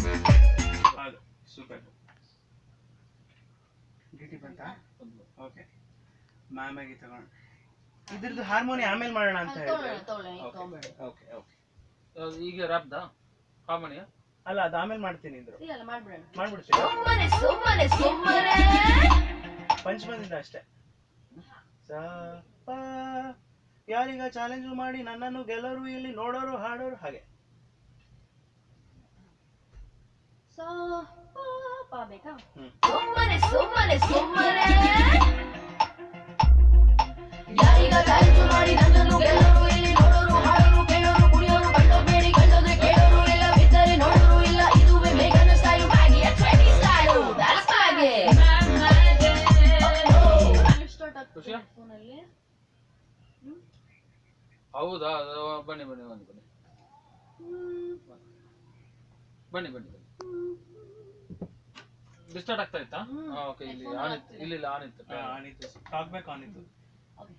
ಹೌದು ಸೂಪರ್. ಗಿಟಿ ಬಂತಾ? ಓಕೆ ಮ್ಯಾಮಾಗಿ ತಗೊಂಡು ಇದ್ರದ್ದು ಹಾರ್ಮೋನಿ ಆಮೇಲೆ ಮಾಡೋಣ ಅಂತ ಹೇಳಿದ್ರೆ ಓಕೆ ಓಕೆ. ಈಗ ರಾಬ್ದಾ ಹಾರ್ಮೋನಿಯಾ? ಅಲ್ಲ ಅದು ಆಮೇಲೆ ಮಾಡ್ತೀನಿ ಅಂದ್ರು. ಮಾಡ್ಬಿಡ್ತೀನಿ ಪಂಚಮದಿಂದ ಅಷ್ಟೇ. ಯಾರೀಗ ಚಾಲೆಂಜ್ ಮಾಡಿ ನನ್ನನ್ನು ಗೆಲ್ಲೋರು ಇಲ್ಲಿ ನೋಡೋರು ಹಾಡೋರು ಹಾಗೆ. ಯಾರೀಗ ಚಾಲೆಂಜ್ ಮಾಡಿ ನನ್ನನ್ನು ಗೆಲ್ಲೋರು ಇಲ್ಲಿ ನೋಡೋರು ಹಾಡೋರು ಕೇಳೋರು ಕುಡಿಯೋರು ಕಂಡೋಬೇಡಿ ಕಂಡೋದ್ರೆ ಕೇಳೋರು ಇಲ್ಲ ಬಿದ್ದರೆ ನೋಡೋರು ಇಲ್ಲ. ಇದುವೇ ಮೇಘನ style Maggi trendy style that's Maggi. ಹೌದಾ? ಬನ್ನಿ ಬನ್ನಿ ಬನ್ನಿ ಬನ್ನಿ ಬನ್ನಿ ಬನ್ನಿ ಬನ್ನಿ. ಡಿಸ್ಟಾರ್ಟ್ ಆಗ್ತಾ ಇತ್ತಾ? ಓಕೆ. ಇಲ್ಲಿ ಆನ್ ಇತ್ತು, ಇಲ್ಲಿ ಆನ್ ಇತ್ತು. ಆನ್ ಇತ್ತು, ಟಾಕ್ ಬ್ಯಾಕ್ ಆನ್ ಇತ್ತು. ನೋಡಿ.